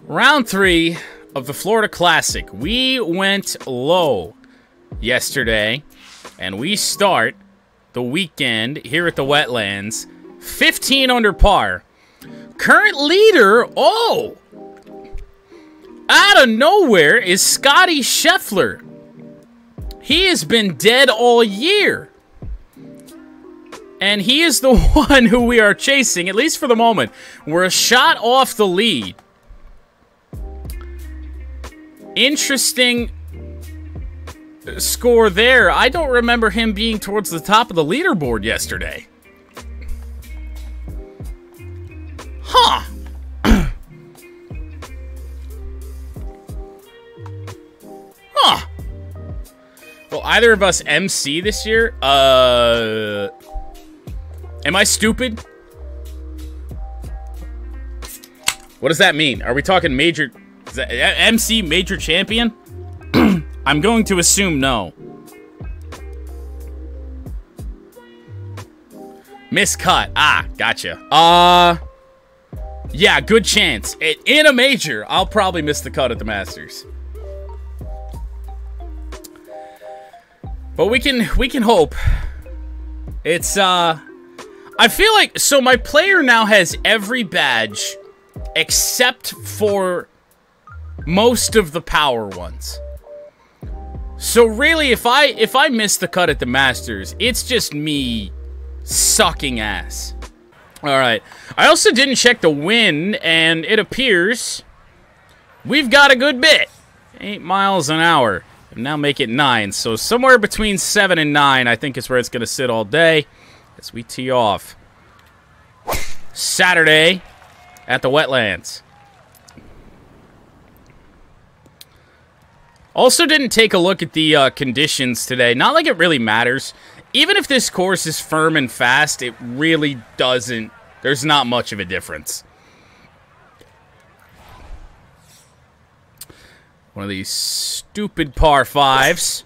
Round 3 of the Florida Classic. We went low yesterday, and we start the weekend here at the Wetlands. 15 under par. Current leader, out of nowhere is Scotty Scheffler. He has been dead all year. And he is the one who we are chasing, at least for the moment. We're a shot off the lead. Interesting score there. I don't remember him being towards the top of the leaderboard yesterday. Huh. Huh. Will either of us MC this year? Am I stupid? What does that mean? Are we talking major... Is that MC major champion? I'm going to assume no. Miscut. Ah, gotcha. Yeah, good chance. In a major, I'll probably miss the cut at the Masters. But we can hope. It's I feel like so my player now has every badge except for most of the power ones. So really, if I miss the cut at the Masters, it's just me sucking ass. Alright. I also didn't check the wind, and it appears we've got a good bit. 8 miles an hour. And now make it 9. So somewhere between 7 and 9, I think is where it's going to sit all day as we tee off. Saturday at the Wetlands. Also didn't take a look at the conditions today. Not like it really matters. Even if this course is firm and fast, it really doesn't. There's not much of a difference. One of these stupid par 5s.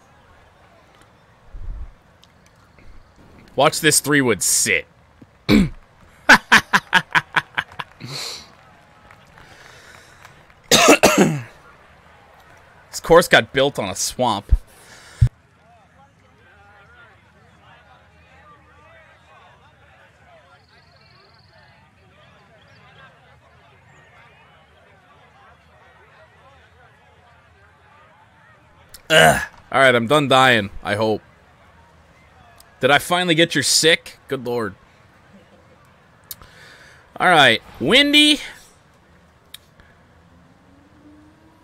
Watch this 3-wood sit. This course got built on a swamp. Alright, I'm done dying, I hope. Did I finally get your sick? Good lord. Alright, windy.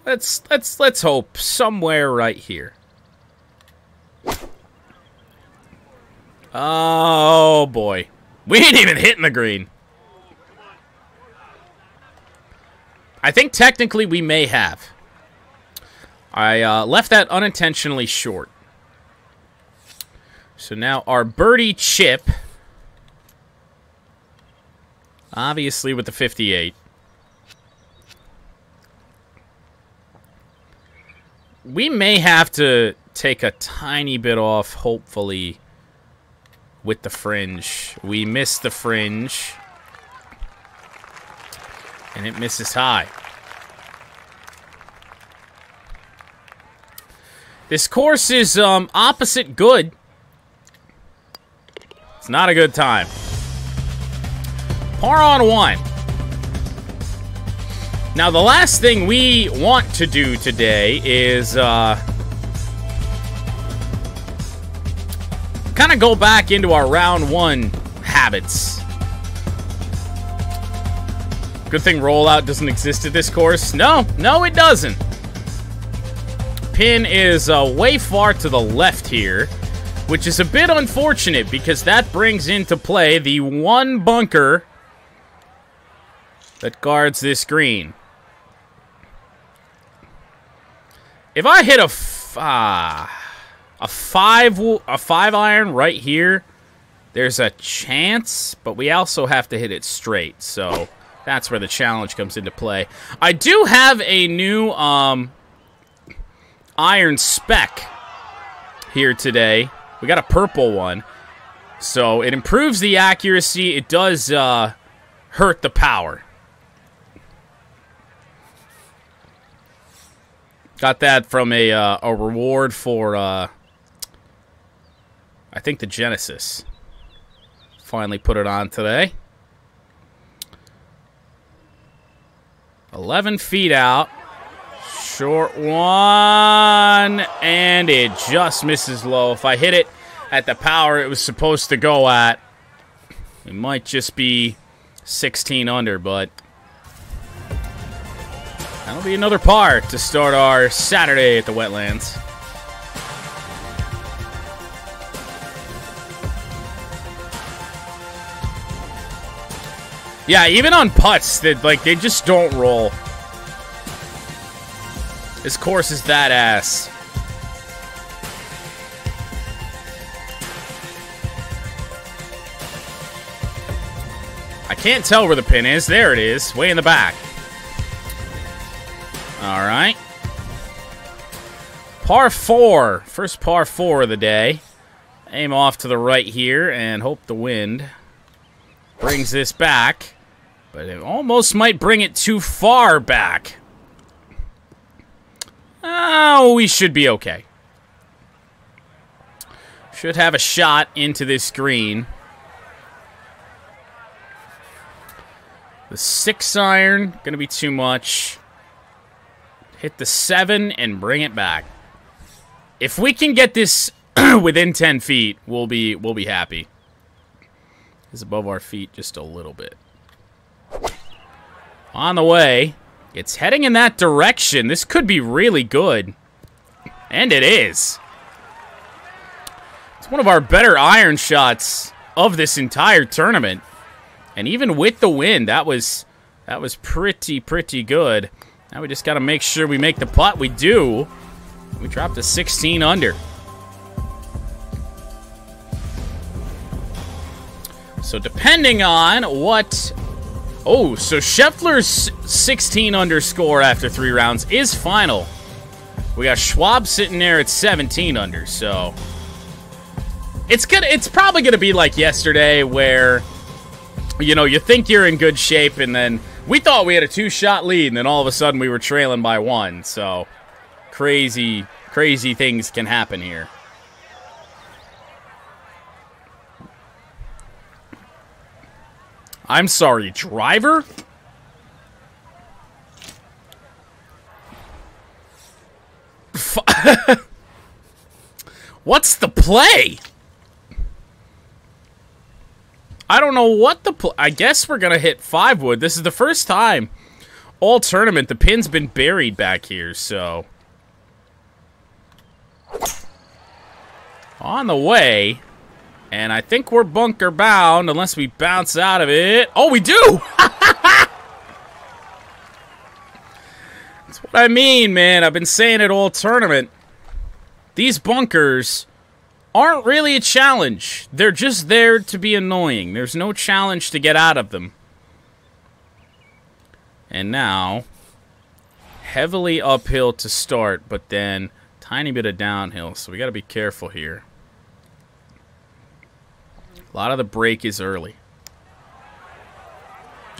Let's hope somewhere right here. Oh boy. We ain't even hitting the green. I think technically we may have. I left that unintentionally short. So now our birdie chip. Obviously with the 58. We may have to take a tiny bit off, hopefully, with the fringe. We missed the fringe. And it misses high. This course is opposite good. It's not a good time. Par on 1. Now, the last thing we want to do today is kind of go back into our round 1 habits. Good thing rollout doesn't exist at this course. No, it doesn't. Pin is way far to the left here, which is a bit unfortunate because that brings into play the one bunker that guards this green. If I hit a 5 iron right here, there's a chance, but we also have to hit it straight, so that's where the challenge comes into play. I do have a new iron spec here today. We got a purple one, so it improves the accuracy. It does hurt the power. Got that from a reward for, I think the Genesis. Finally put it on today. 11 feet out. Short one. And it just misses low. If I hit it at the power it was supposed to go at, it might just be 16 under, but that'll be another par to start our Saturday at the Wetlands. Yeah, even on putts, they just don't roll. This course is that ass. I can't tell where the pin is. There it is, way in the back. All right. Par 4. First par 4 of the day. Aim off to the right here and hope the wind brings this back. But it almost might bring it too far back. Oh, we should be okay. Should have a shot into this green. The 6-iron, going to be too much. Hit the 7 and bring it back. If we can get this within 10 feet, we'll be happy. It's above our feet just a little bit. On the way. It's heading in that direction. This could be really good. And it is. It's one of our better iron shots of this entire tournament. And even with the wind, that was pretty good. Now we just got to make sure we make the putt. We do. We dropped a 16 under. So depending on what... Oh, so Scheffler's 16 under score after 3 rounds is final. We got Schwab sitting there at 17 under, so... It's probably gonna be like yesterday where... You know, you think you're in good shape, and then we thought we had a 2-shot lead, and then all of a sudden we were trailing by 1. So, crazy things can happen here. I'm sorry, driver? What's the play? I don't know what the I guess we're going to hit 5 wood. This is the first time all tournament the pin's been buried back here, so. On the way. And I think we're bunker bound unless we bounce out of it. Oh, we do! That's what I mean, man. I've been saying it all tournament. These bunkers aren't really a challenge. They're just there to be annoying. There's no challenge to get out of them. And now, heavily uphill to start, but then tiny bit of downhill. So we got to be careful here. A lot of the break is early.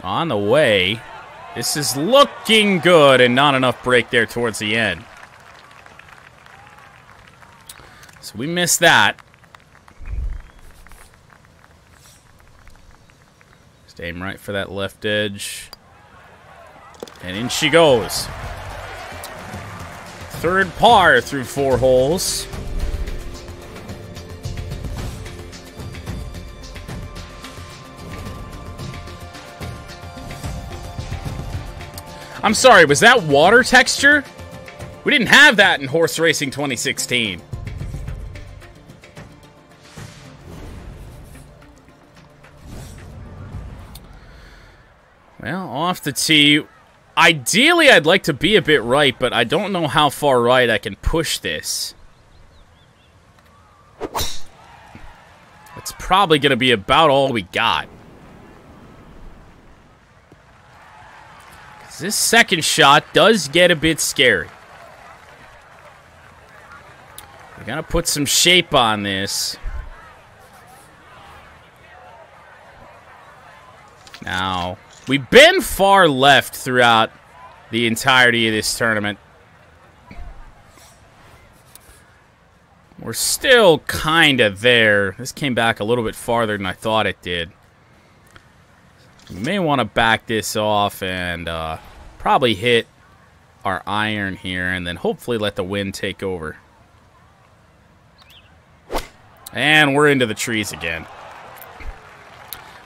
On the way. This is looking good, and not enough break there towards the end. So we missed that. Just aim right for that left edge. And in she goes. Third par through 4 holes. I'm sorry, was that water texture? We didn't have that in Horse Racing 2016. Well, off the tee. Ideally, I'd like to be a bit right, but I don't know how far right I can push this. It's probably going to be about all we got. This second shot does get a bit scary. We're going to put some shape on this. Now, we've been far left throughout the entirety of this tournament. We're still kind of there. This came back a little bit farther than I thought it did. We may want to back this off and probably hit our iron here and then hopefully let the wind take over. And we're into the trees again.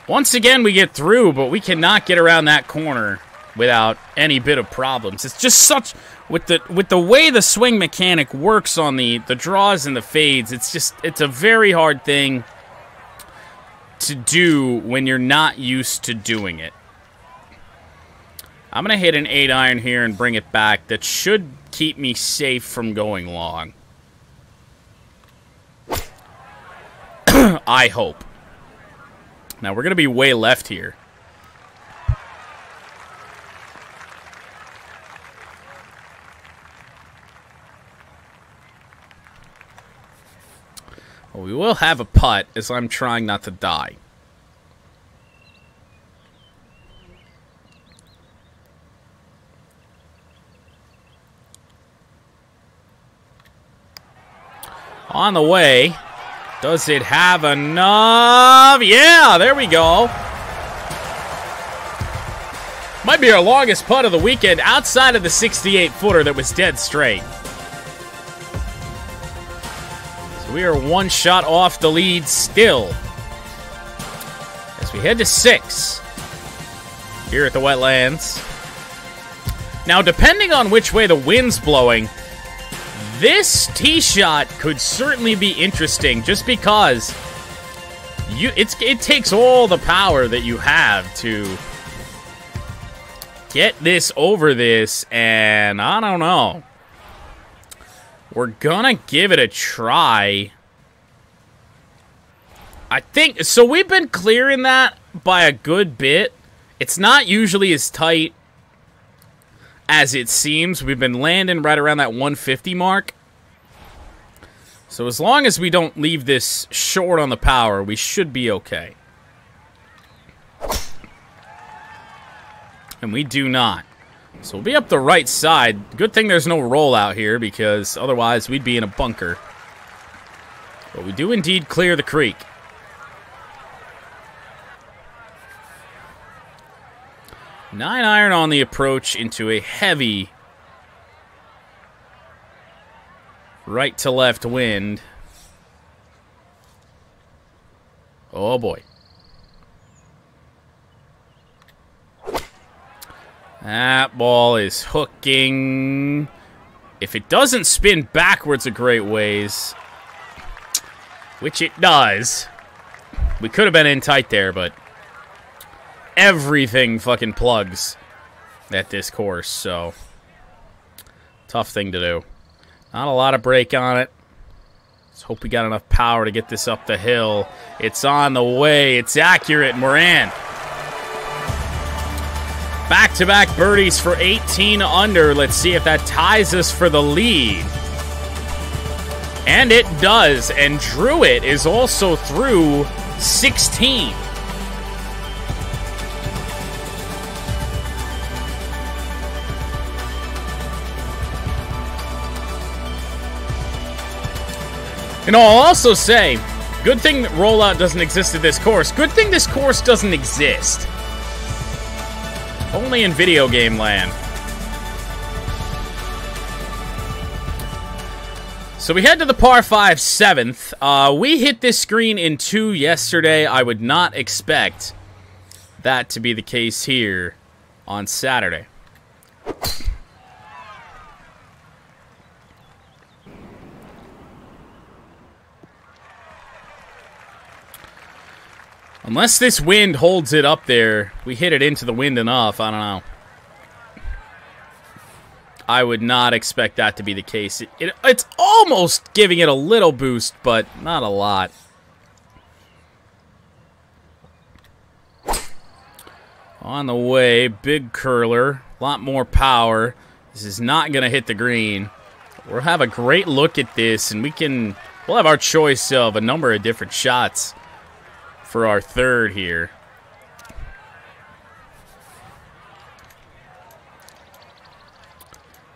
Once again, we get through, but we cannot get around that corner without any bit of problems. It's just such... With the way the swing mechanic works on the draws and the fades, it's a very hard thing to do when you're not used to doing it. I'm going to hit an 8-iron here and bring it back. That should keep me safe from going long. I hope. Now, we're going to be way left here. Well, we will have a putt as I'm trying not to die. On the way. Does it have enough? Yeah, there we go. Might be our longest putt of the weekend outside of the 68-footer that was dead straight. We are one shot off the lead still. As we head to 6 here at the Wetlands. Now, depending on which way the wind's blowing, this tee shot could certainly be interesting just because it takes all the power that you have to get this over this, and I don't know. We're gonna give it a try. I think... So we've been clearing that by a good bit. It's not usually as tight as it seems. We've been landing right around that 150 mark. So as long as we don't leave this short on the power, we should be okay. And we do not. So we'll be up the right side. Good thing there's no rollout here, because otherwise we'd be in a bunker. But we do indeed clear the creek. 9-iron on the approach into a heavy right to left wind. Oh boy. That ball is hooking. If it doesn't spin backwards a great ways, which it does, we could have been in tight there, but everything fucking plugs at this course, so tough thing to do. Not a lot of brake on it. Let's hope we got enough power to get this up the hill. It's on the way. It's accurate, and we're in. Back-to-back birdies for 18 under. Let's see if that ties us for the lead. And it does. And Druitt is also through 16. And I'll also say, good thing that rollout doesn't exist at this course. Good thing this course doesn't exist. Only in video game land. So we head to the par 5 7th. We hit this screen in 2 yesterday. I would not expect that to be the case here on Saturday. Unless this wind holds it up there, we hit it into the wind enough, I don't know. I would not expect that to be the case. It's almost giving it a little boost, but not a lot. On the way, big curler, a lot more power. This is not going to hit the green. We'll have a great look at this, and we'll have our choice of a number of different shots for our third here.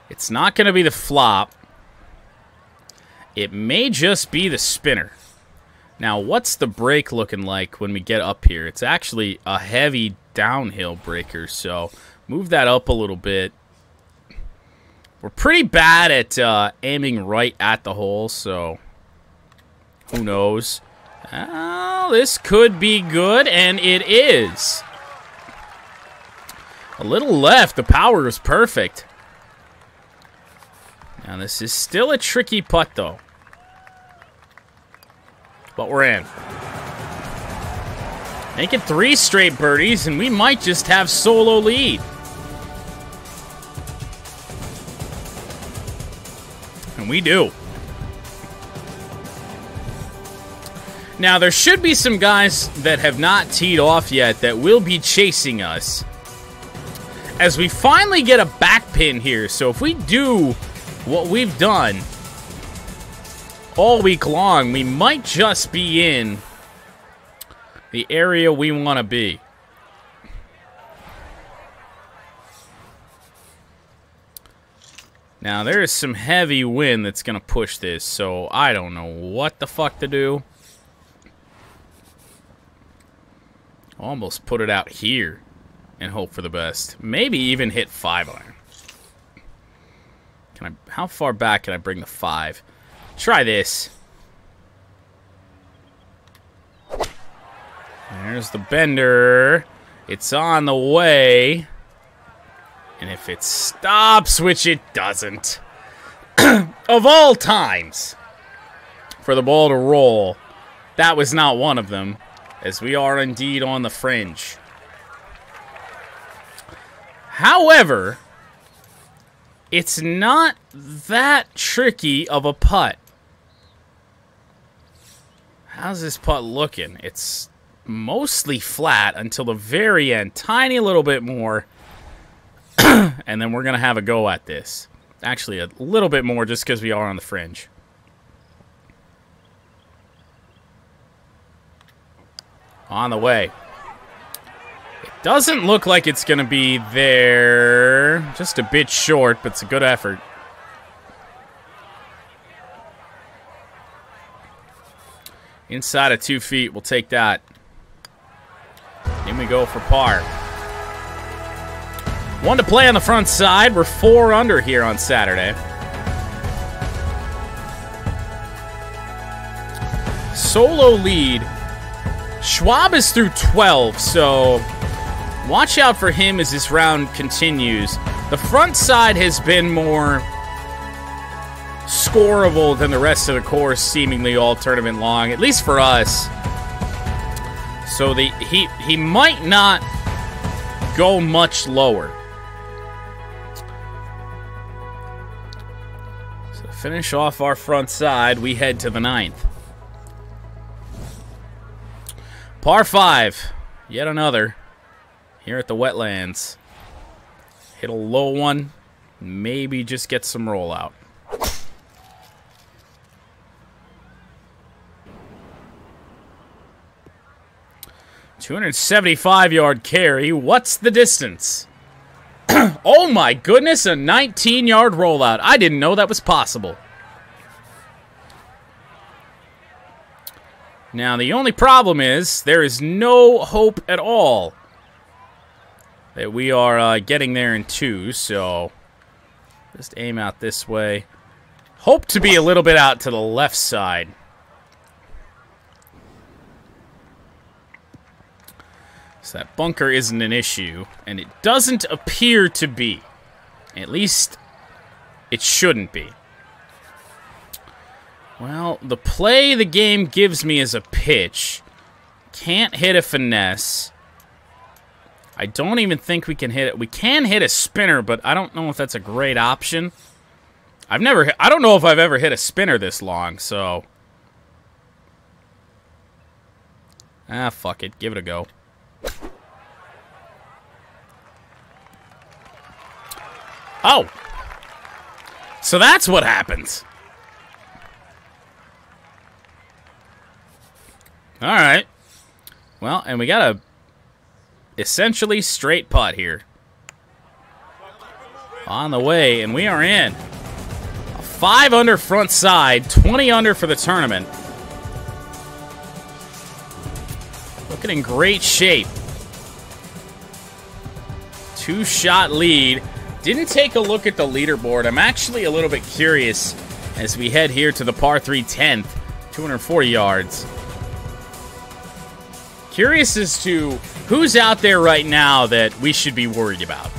It's not going to be the flop. It may just be the spinner. Now, what's the break looking like when we get up here? It's actually a heavy downhill breaker, so move that up a little bit. We're pretty bad at aiming right at the hole, so who knows? Oh, this could be good, and it is. A little left. The power is perfect. Now, this is still a tricky putt, though. But we're in. Making 3 straight birdies, and we might just have solo lead. And we do. Now, there should be some guys that have not teed off yet that will be chasing us as we finally get a back pin here. So if we do what we've done all week long, we might just be in the area we want to be. Now, there is some heavy wind that's going to push this, so I don't know what the fuck to do. Almost put it out here and hope for the best. Maybe even hit 5-iron. How far back can I bring the 5? Try this. There's the bender. It's on the way. And if it stops, which it doesn't, of all times for the ball to roll, that was not one of them, as we are indeed on the fringe. However, it's not that tricky of a putt. How's this putt looking? It's mostly flat until the very end. Tiny little bit more. And then we're going to have a go at this. Actually, a little bit more just because we are on the fringe. On the way. It doesn't look like it's going to be there. Just a bit short, but it's a good effort. Inside of 2 feet, we'll take that. In we go for par. 1 to play on the front side. We're 4 under here on Saturday. Solo lead. Schwab is through 12, so watch out for him as this round continues. The front side has been more scoreable than the rest of the course, seemingly all tournament long, at least for us. So he might not go much lower. So to finish off our front side, we head to the 9th. Par 5, yet another, here at the Wetlands. Hit a low one, maybe just get some rollout. $275-yard carry. What's the distance? Oh my goodness, a 19-yard rollout. I didn't know that was possible. Now, the only problem is there is no hope at all that we are getting there in 2, so just aim out this way. Hope to be a little bit out to the left side. So that bunker isn't an issue, and it doesn't appear to be. At least, it shouldn't be. Well, the play the game gives me is a pitch. Can't hit a finesse. I don't even think we can hit it. We can hit a spinner, but I don't know if that's a great option. I don't know if I've ever hit a spinner this long, so. Ah, fuck it. Give it a go. Oh. So that's what happens. All right. Well, and we got a essentially straight putt here. On the way, and we are in. A 5 under front side, 20 under for the tournament. Looking in great shape. 2-shot lead. Didn't take a look at the leaderboard. I'm actually a little bit curious as we head here to the par 3 10th, 240 yards. Curious as to who's out there right now that we should be worried about.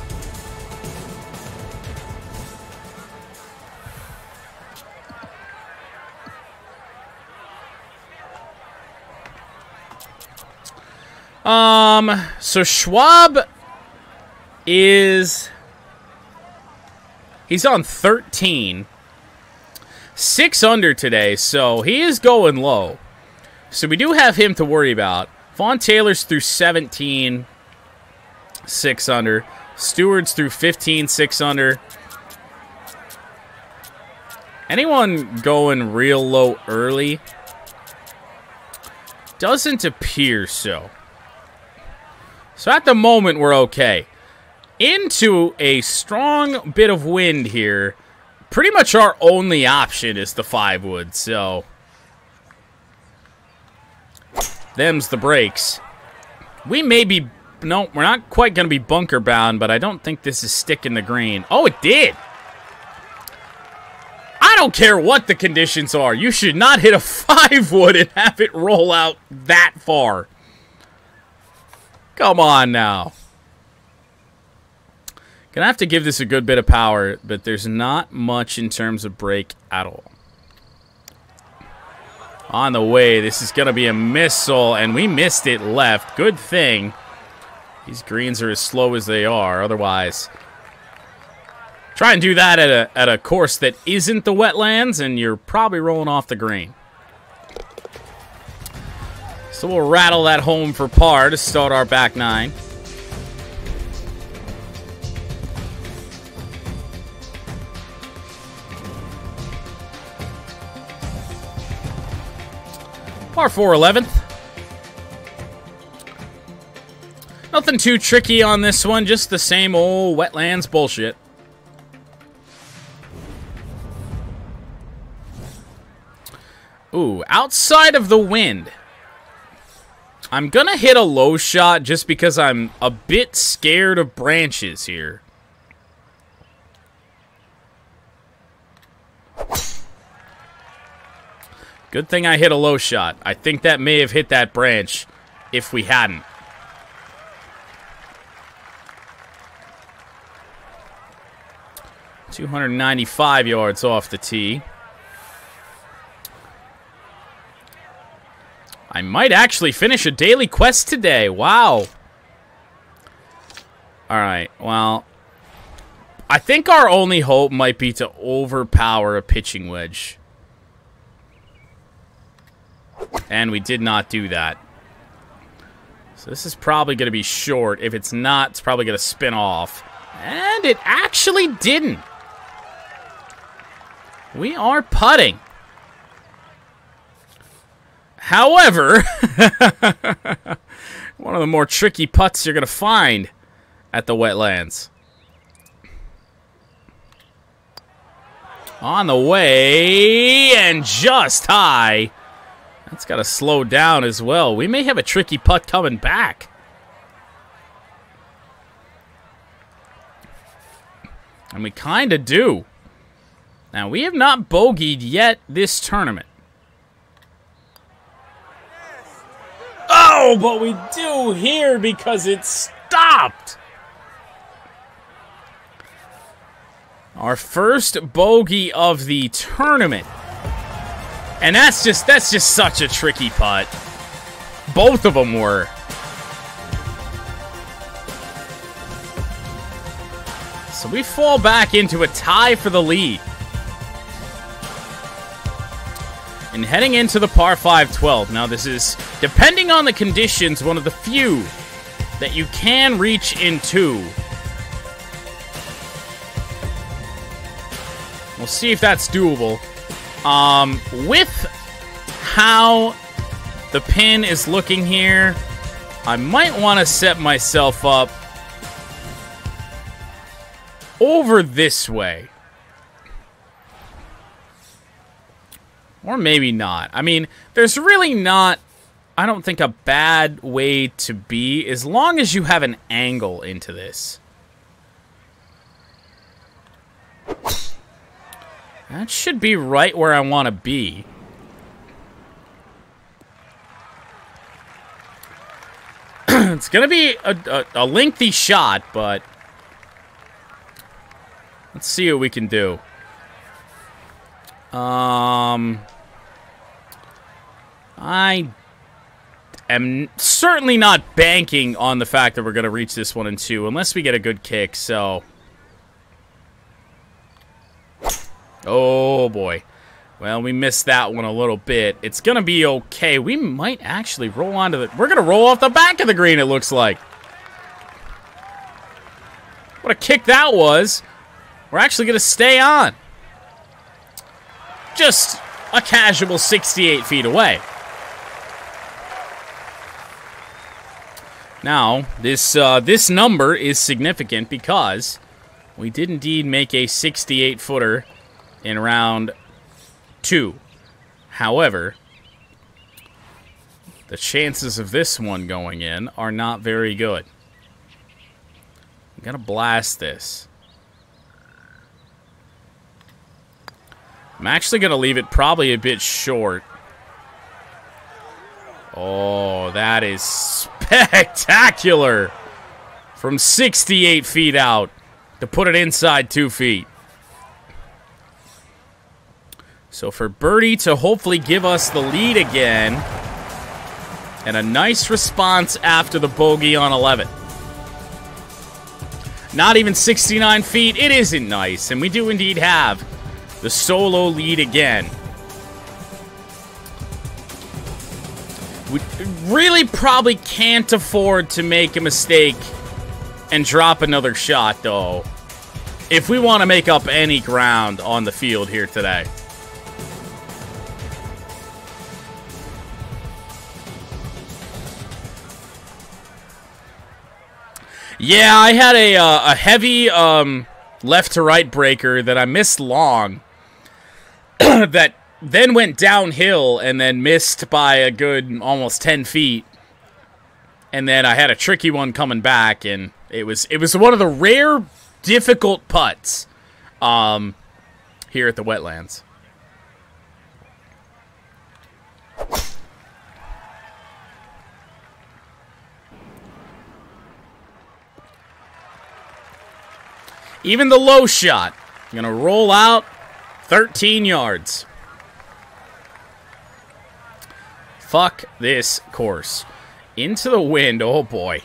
So Schwab is... He's on 13. 6 under today, so he is going low. So we do have him to worry about. Vaughn Taylor's through 17, 6 under. Stewart's through 15, 6 under. Anyone going real low early? Doesn't appear so. So at the moment, we're okay. Into a strong bit of wind here. Pretty much our only option is the 5-wood, so... Them's the breaks. We may be... No, we're not quite going to be bunker bound, but I don't think this is sticking the green. Oh, it did! I don't care what the conditions are. You should not hit a 5-wood and have it roll out that far. Come on now. Gonna have to give this a good bit of power, but there's not much in terms of break at all. On the way, this is gonna be a missile, and we missed it left. Good thing. These greens are as slow as they are, otherwise. Try and do that at a course that isn't the Wetlands, and you're probably rolling off the green. So we'll rattle that home for par to start our back 9. Par 4 11th. Nothing too tricky on this one, just the same old Wetlands bullshit. Ooh, outside of the wind. I'm gonna hit a low shot just because I'm a bit scared of branches here. Good thing I hit a low shot. I think that may have hit that branch if we hadn't. .295 yards off the tee. I might actually finish a daily quest today. Wow. Alright, well, I think our only hope might be to overpower a pitching wedge. And we did not do that. So this is probably going to be short. If it's not, it's probably going to spin off. And it actually didn't. We are putting. However, one of the more tricky putts you're going to find at the Wetlands. On the way, and just high. That's got to slow down as well. We may have a tricky putt coming back. And we kind of do. Now, we have not bogeyed yet this tournament. Oh, but we do here because it stopped. Our first bogey of the tournament. And that's just such a tricky putt. Both of them were. So we fall back into a tie for the lead. And heading into the par 5 12. Now this is, depending on the conditions, one of the few that you can reach in 2. We'll see if that's doable. With how the pin is looking here, I might want to set myself up over this way. Or maybe not. I mean, there's really not, I don't think, a bad way to be as long as you have an angle into this. That should be right where I want to be. It's going to be a lengthy shot, but let's see what we can do. I am certainly not banking on the fact that we're going to reach this 1 and 2 unless we get a good kick, so. Oh, boy. Well, we missed that one a little bit. It's going to be okay. We might actually roll onto the... We're going to roll off the back of the green, it looks like. What a kick that was. We're actually going to stay on. Just a casual 68 feet away. Now, this number is significant because we did indeed make a 68-footer in round 2. However, the chances of this one going in are not very good. I'm going to blast this. I'm actually going to leave it probably a bit short. Oh, that is spectacular. From 68 feet out to put it inside 2 feet. So for birdie to hopefully give us the lead again. And a nice response after the bogey on 11. Not even 69 feet. It isn't nice. And we do indeed have the solo lead again. We really probably can't afford to make a mistake and drop another shot, though, if we want to make up any ground on the field here today. Yeah, I had a heavy left to right breaker that I missed long that then went downhill and then missed by a good almost 10 feet. And then I had a tricky one coming back, and it was one of the rare difficult putts here at the Wetlands. Even the low shot. I'm going to roll out 13 yards. Fuck this course. Into the wind. Oh, boy.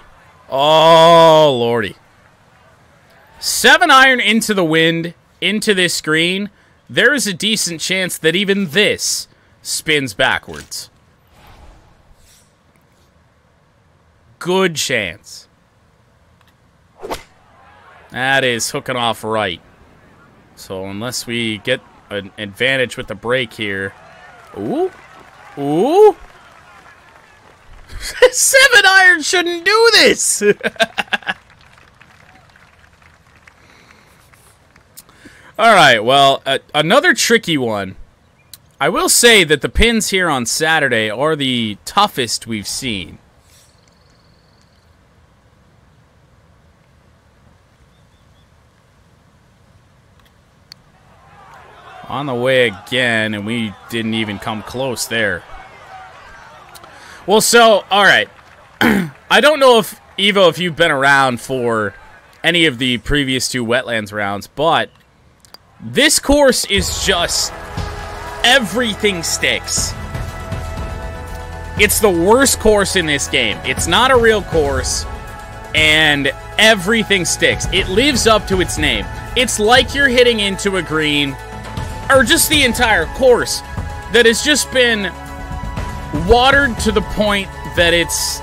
Oh, lordy. 7-iron into the wind, into this green. There is a decent chance that even this spins backwards. Good chance. That is hooking off right. So unless we get an advantage with the break here. Ooh. Ooh. 7-iron shouldn't do this. Alright, well, another tricky one. I will say that the pins here on Saturday are the toughest we've seen. On the way again, and we didn't even come close there. Well, so, alright. I don't know if, Evo, if you've been around for any of the previous 2 Wetlands rounds, but this course is just everything sticks. It's the worst course in this game. It's not a real course, and everything sticks. It lives up to its name. It's like you're hitting into a green, or just the entire course, that has just been watered to the point that it's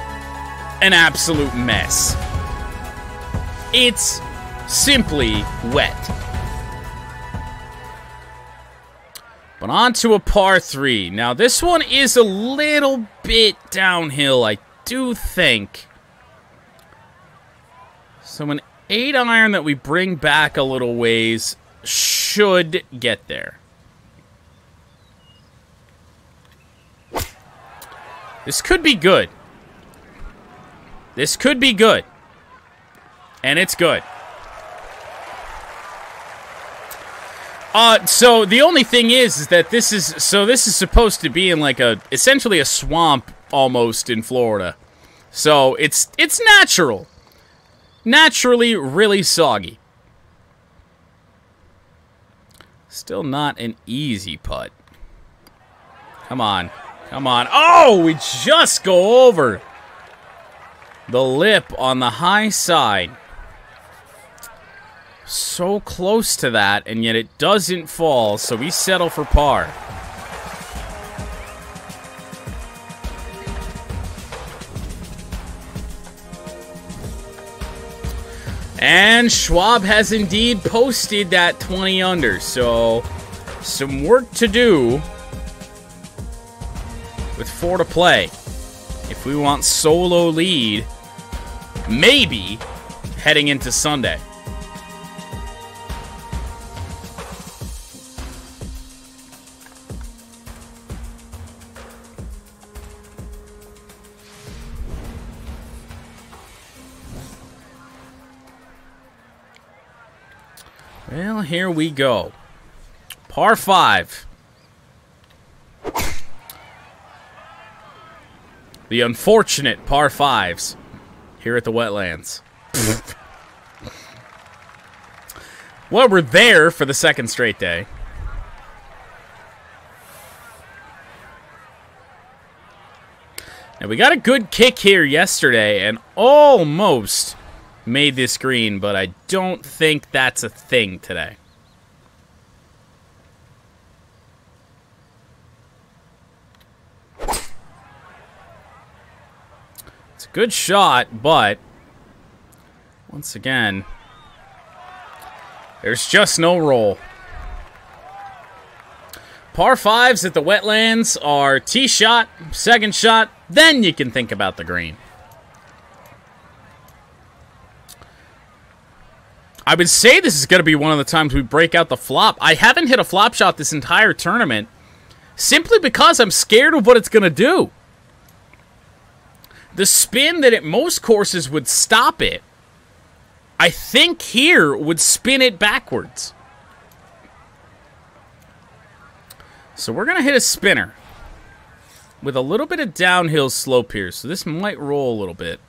an absolute mess. It's simply wet. But on to a par 3. Now, this one is a little bit downhill, I do think. So an 8-iron that we bring back a little ways should get there. This could be good. This could be good. And it's good. So the only thing is that this is supposed to be in like essentially a swamp almost in Florida. So it's natural. Naturally really soggy. Still not an easy putt. Come on. Come on. Oh, we just go over the lip on the high side. So close to that, and yet it doesn't fall, so we settle for par. And Schwab has indeed posted that 20 under, so some work to do with 4 to play if we want solo lead, maybe heading into Sunday. Well, here we go. Par 5. The unfortunate par 5s here at the Wetlands. Well, we're there for the second straight day. Now, we got a good kick here yesterday and almost made this green, but I don't think that's a thing today. It's a good shot, but once again, there's just no roll. Par 5s at the Wetlands are tee shot, second shot, then you can think about the green. I would say this is going to be one of the times we break out the flop. I haven't hit a flop shot this entire tournament simply because I'm scared of what it's going to do. The spin that at most courses would stop it, I think here would spin it backwards. So we're going to hit a spinner with a little bit of downhill slope here. So this might roll a little bit.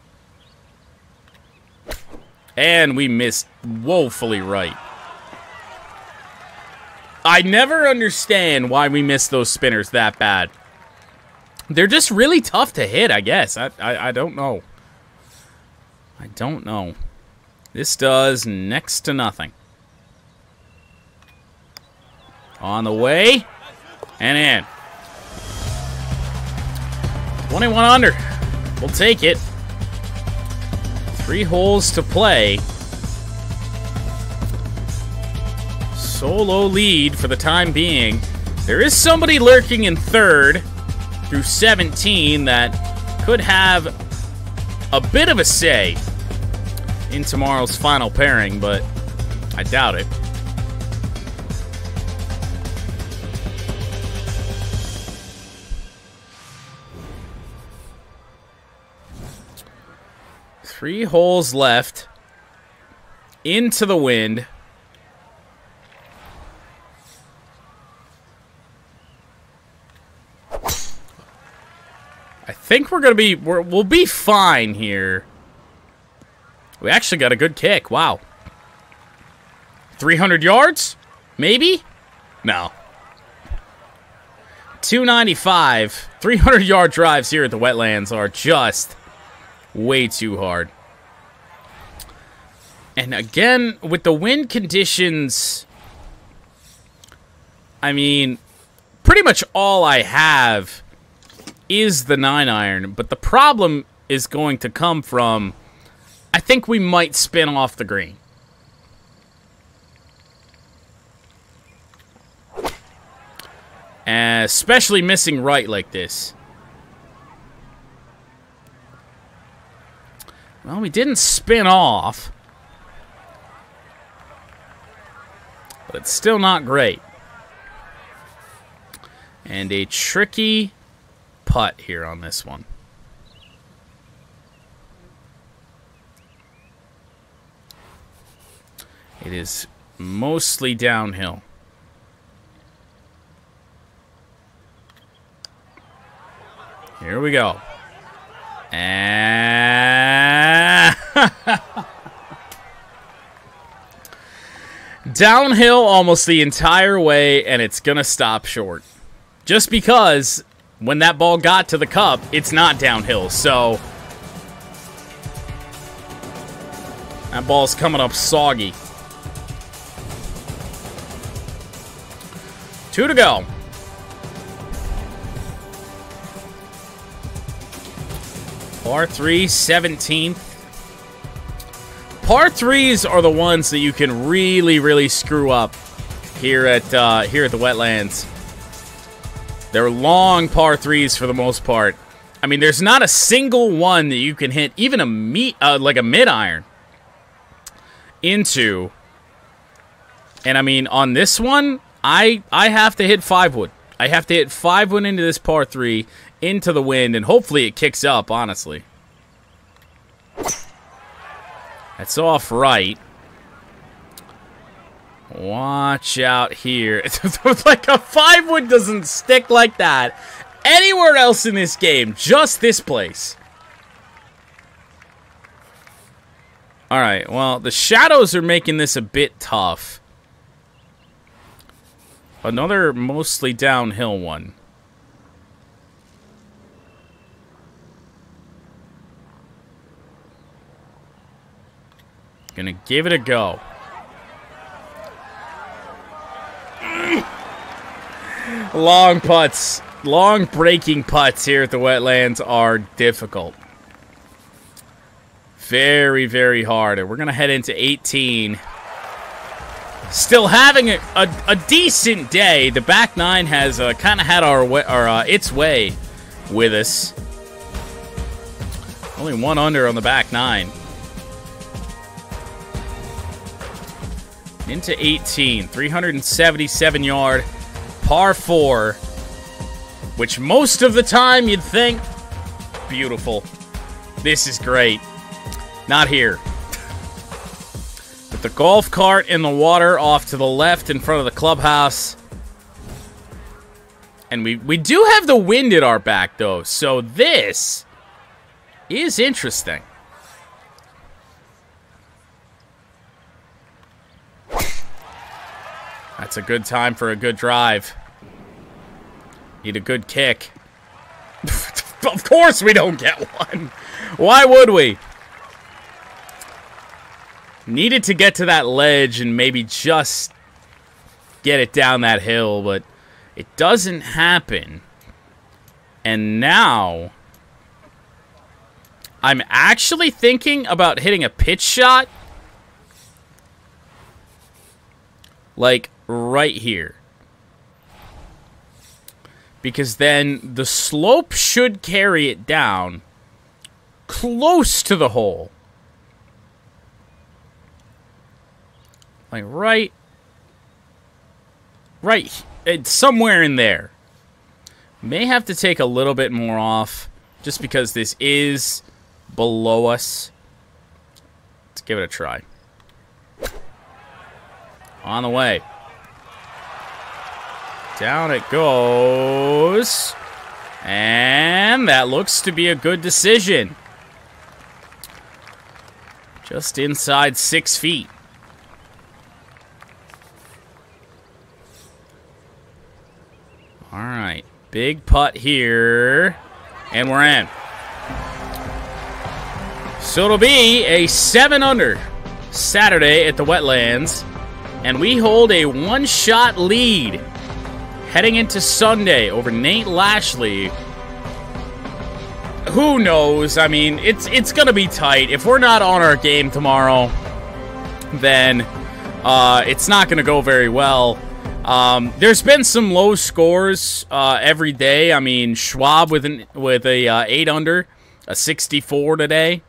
And we missed woefully right. I never understand why we miss those spinners that bad. They're just really tough to hit, I guess. I don't know. I don't know. This does next to nothing. On the way. And in. 21 under. We'll take it. 3 holes to play. Solo lead for the time being. There is somebody lurking in third through 17 that could have a bit of a say in tomorrow's final pairing, but I doubt it. Three holes left. Into the wind. I think we'll be fine here. We actually got a good kick. Wow. 300 yards? Maybe? No. 295. 300-yard drives here at the Wetlands are just way too hard. And again, with the wind conditions, I mean, pretty much all I have is the 9-iron, but the problem is going to come from, I think we might spin off the green. Especially missing right like this. Well, we didn't spin off. But it's still not great. And a tricky putt here on this one. It is mostly downhill. Here we go. And downhill almost the entire way, and it's going to stop short. Just because when that ball got to the cup, it's not downhill, so that ball's coming up soggy. 2 to go. Par 3, 17th. Par 3s are the ones that you can really, really screw up here at the Wetlands. They're long par 3s for the most part. I mean, there's not a single one that you can hit, even like a mid-iron into. And I mean, on this one, I have to hit 5-wood. I have to hit 5-wood into this par 3, into the wind, and hopefully it kicks up, honestly. That's off right. Watch out here. Like a 5-wood doesn't stick like that anywhere else in this game. Just this place. Alright, well, the shadows are making this a bit tough. Another mostly downhill one. Gonna give it a go. Long putts. Long breaking putts here at the Wetlands are difficult. Very, very hard. And we're gonna head into 18. Still having a decent day. The back nine has kind of had its way with us. Only 1 under on the back nine. Into 18, 377 yard, par 4, which most of the time you'd think, beautiful. This is great. Not here. With the golf cart in the water off to the left in front of the clubhouse. And we do have the wind at our back, though, so this is interesting. That's a good time for a good drive. Need a good kick. Of course we don't get one. Why would we? Needed to get to that ledge and maybe just get it down that hill, but it doesn't happen. And now I'm actually thinking about hitting a pitch shot. Like right here. Because then the slope should carry it down close to the hole. Like right, it's somewhere in there. May have to take a little bit more off just because this is below us. Let's give it a try. On the way. Down it goes. And that looks to be a good decision. Just inside 6 feet. Alright. Big putt here. And we're in. So it'll be a 7 under Saturday at the Wetlands. And we hold a 1-shot lead heading into Sunday over Nate Lashley. Who knows? I mean, it's going to be tight. If we're not on our game tomorrow, then it's not going to go very well. There's been some low scores every day. I mean, Schwab with a 8 under, a 64 today.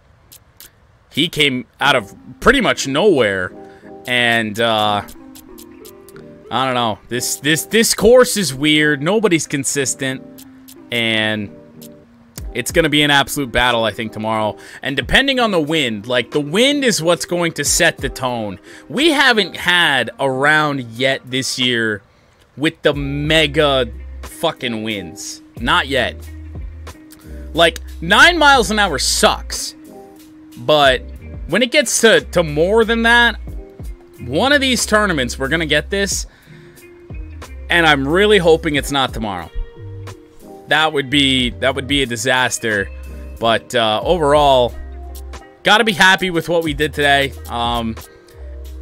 He came out of pretty much nowhere. And, I don't know. This course is weird. Nobody's consistent. And It's going to be an absolute battle, I think, tomorrow. And depending on the wind, like, the wind is what's going to set the tone. We haven't had a round yet this year with the mega fucking winds. Not yet. Like, 9 miles an hour sucks. But when it gets to more than that, one of these tournaments, we're going to get this. And I'm really hoping it's not tomorrow. That would be a disaster. But overall, gotta be happy with what we did today.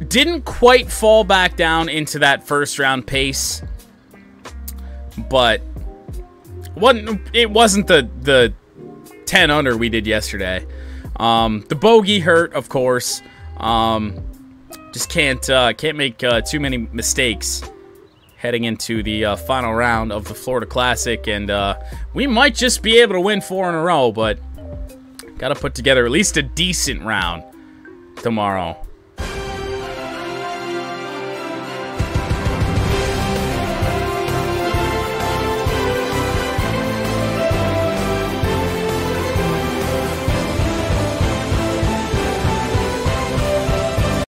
Didn't quite fall back down into that first round pace. But it wasn't the 10 under we did yesterday. The bogey hurt, of course. Just can't make too many mistakes heading into the final round of the Florida Classic, and we might just be able to win 4 in a row, but gotta put together at least a decent round tomorrow.